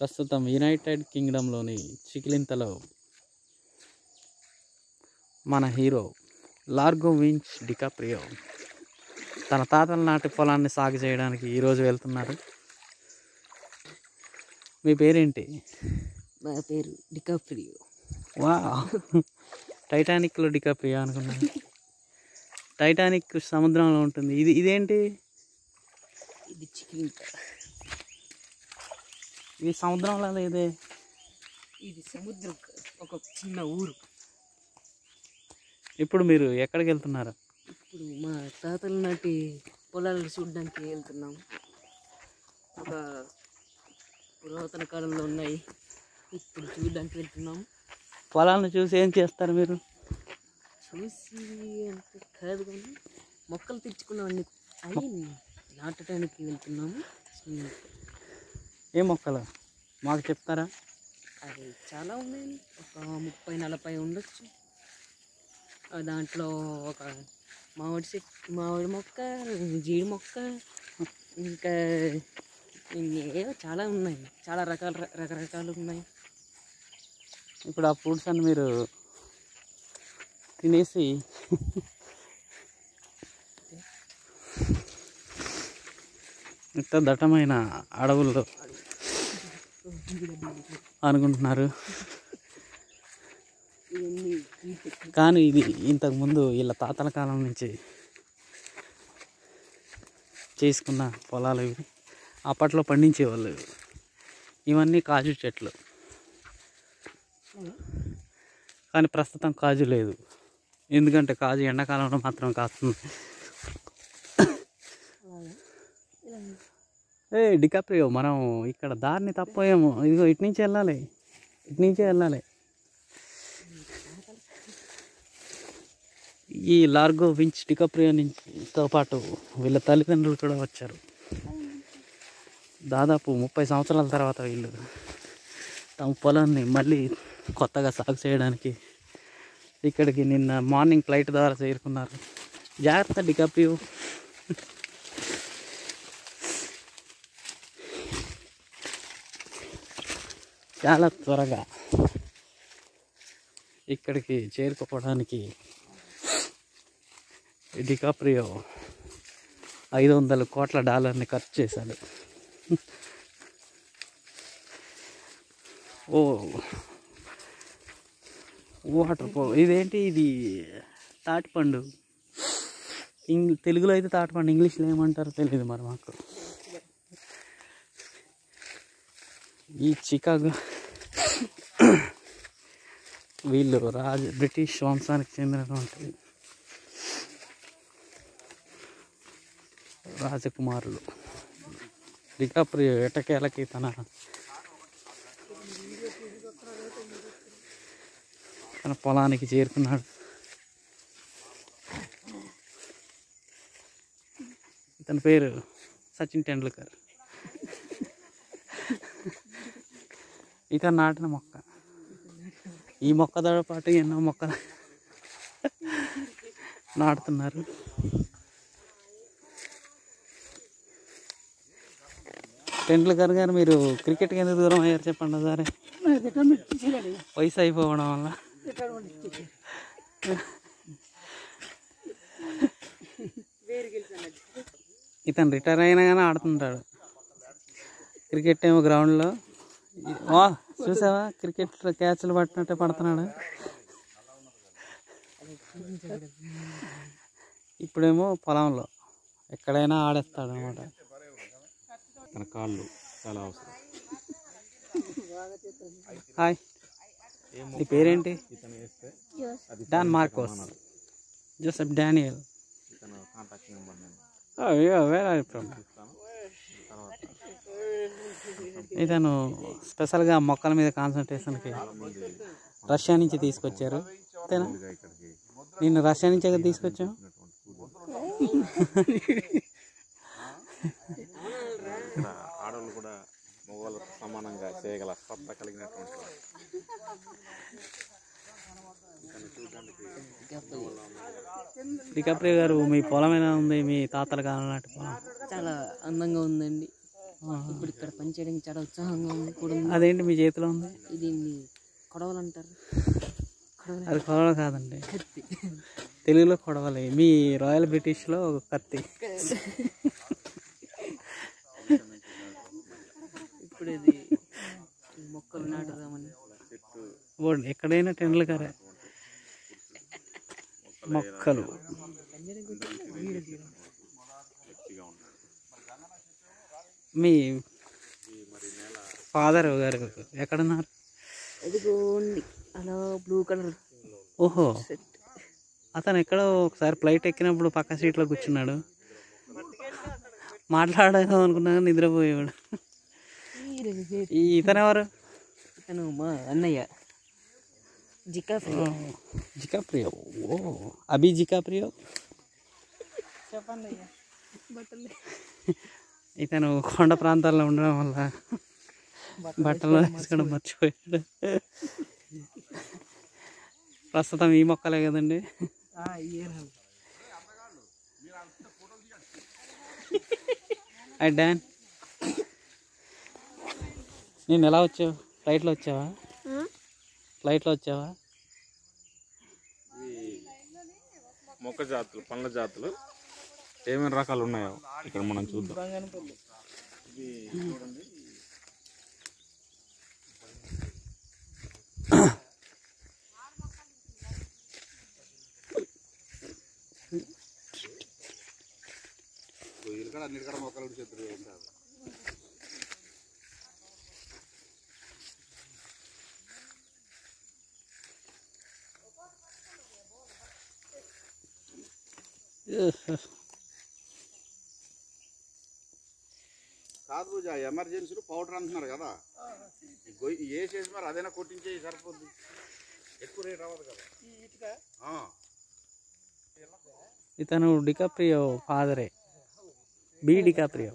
ప్రస్తుతం యునైటెడ్ కింగ్డమ్లోని చికిలింతలో మన hero Largo winch DiCaprio తన తాతల నాటి పొలాన్ని సాగు చేయడానికి ఈరోజు వెళ్తున్నారు. మీ పేరేంటి? నా పేరు డికాప్రియో. వా, టైటానిక్లో డికాప్రియో అనుకున్నాను. టైటానిక్ సముద్రంలో ఉంటుంది. ఇదేంటి? ఇది చికిలింత. ఇది సముద్రంలో లేదే. ఇది సముద్రం, ఒక చిన్న ఊరు. ఇప్పుడు మీరు ఎక్కడికి వెళ్తున్నారు? ఇప్పుడు మా తాతల నాటి పొలాలను చూడడానికి వెళ్తున్నాం. ఒక పురాతన కాలంలో ఉన్నాయి, ఇప్పుడు చూడడానికి వెళ్తున్నాం. పొలాలను చూసి ఏం చేస్తారు మీరు? చూసి అంటే కాదు కానీ మొక్కలు తెచ్చుకున్నామని అవి నాటడానికి వెళ్తున్నాము. ఏ మొక్కలు మాకు చెప్తారా? అది చాలా ఉన్నాయి, ఒక 30-40 ఉండొచ్చు. దాంట్లో ఒక మామిడి మొక్క, జీడి మొక్క, ఇంకా ఏవో చాలా ఉన్నాయి, చాలా రకరకాలు ఉన్నాయి. ఇప్పుడు ఆ ఫ్రూట్స్ అన్ని మీరు తినేసి ఇంత దట్టమైన అడవుల్లో అనుకుంటున్నారు, కానీ ఇది ఇంతకుముందు వీళ్ళ తాతల కాలం నుంచి చేసుకున్న పొలాలు ఇవి. అప్పట్లో పండించేవాళ్ళు. ఇవన్నీ కాజు చెట్లు, కానీ ప్రస్తుతం కాజు లేదు. ఎందుకంటే కాజు ఎండాకాలంలో మాత్రం కాస్తుంది. డికాప్రియో, మనం ఇక్కడ దారిని తప్పోయాము. ఇదిగో ఇటు నుంచి వెళ్ళాలి. ఈ లార్గో వించ్ డికాప్రియో నుంచితో పాటు వీళ్ళ తల్లిదండ్రులు కూడా వచ్చారు. దాదాపు 30 సంవత్సరాల తర్వాత వీళ్ళు తమ పొలాన్ని మళ్ళీ కొత్తగా సాగు చేయడానికి ఇక్కడికి నిన్న మార్నింగ్ ఫ్లైట్ ద్వారా చేరుకున్నారు. జాగ్రత్త డికాప్రియో. చాలా త్వరగా ఇక్కడికి చేరుకోవడానికి డికాప్రియో $500 కోట్ల ఖర్చు చేశాడు. ఓ వాటర్ పో. ఇదేంటి? ఇది తాటిపండు. తెలుగులో అయితే తాటిపండు, ఇంగ్లీష్లో ఏమంటారో తెలియదు మరి మాకు. ఈ చికాగో వీళ్ళు బ్రిటిష్ వంశానికి చెందినటువంటి రాజకుమారులు. డికాప్రియో ఎటకేలకి తన పొలానికి చేరుకున్నాడు. ఇతని పేరు సచిన్ టెండూల్కర్. ఇతను నాటిన మొక్క. ఈ మొక్కతో పాటు ఎన్నో మొక్కలు నాటుతున్నారు. టెండూల్కర్ గారు, మీరు క్రికెట్కి ఎందుకు దూరం అయ్యారు చెప్పండి సరే? వయసు అయిపోవడం వల్ల. ఇతను రిటైర్ అయినా కానీ ఆడుతుంటాడు క్రికెట్. ఏమో గ్రౌండ్లో చూసావా, క్రికెట్ క్యాచ్లు పట్టినట్టే పడుతున్నాడు. ఇప్పుడేమో పొలంలో ఎక్కడైనా ఆడేస్తాడు అనమాట. తన కాళ్ళు చాలా అవసరం. హాయ్, నీ పేరేంటి? Don Marcos, Joseph Daniel. ఇతను స్పెషల్గా మొక్కల మీద కాన్సన్ట్రేషన్కి రష్యా నుంచి తీసుకొచ్చారు. అంతేనా? నిన్ను రష్యా నుంచే తీసుకొచ్చాం. ఆడవాళ్ళు కూడా మగవాళ్ళతో సమానంగా చేయగల సత్తా కలిగినటువంటి డికాప్రియో గారు, మీ పొలం ఎలా ఉంది? మీ తాతల కాలం నాటి పొలం చాలా అందంగా ఉందండి. ఇప్పుడు ఇక్కడ పని చేయడానికి చాలా ఉత్సాహంగా కూడా ఉంది. అదేంటి మీ చేతిలో ఉంది? ఇది కొడవలు అంటారు. అది కొడవలు కాదండి, కత్తి. తెలుగులో కొడవలి, మీ రాయల్ బ్రిటిష్లో కత్తి. ఇప్పుడు ఇది మొక్కలు నాటుదామని. ఎక్కడైనా టెండూల్కరే మొక్కలు. మీ ఫాదర్ గారు ఎక్కడున్నారు? ఎదుగోండి అలా బ్లూ కలర్. ఓహో, అతను ఎక్కడో ఒకసారి ఫ్లైట్ ఎక్కినప్పుడు పక్క సీట్లో కూర్చున్నాడు. మాట్లాడదాం అనుకున్నా నిద్రపోయేవాడు. ఇతను ఎవరు? ఇతను మా అన్నయ్య జికాప్రియో. ఓ, అభి జికాప్రియో. చెప్పండి. ఇతను కొండ ప్రాంతాల్లో ఉండడం వల్ల బట్టలు వేసుకోవడం మర్చిపోయాడు. ప్రస్తుతం ఈ మొక్కలే కదండి. ఐ డాన్, నేను ఎలా వచ్చావు? ఫ్లైట్లో వచ్చావా? ఫ్లైట్లో వచ్చావా? మొక్క జాతులు, పండ్ల జాతులు ఏమేమి రకాలు ఉన్నాయో ఇక్కడ మనం చూద్దాం. ఇది చూడండి, అన్నిటికడ మొక్కలు చెట్లు ఉంటారు. కాదు పూజ, ఎమర్జెన్సీలో పౌడర్ అంటున్నారు కదా, వేసేసి మరి అదైనా కొట్టించే సరిపోద్ది, ఎక్కువ రేట్ అవ్వదు కదా. ఇతను డికాప్రియో ఫాదరే, బి డికాప్రియో.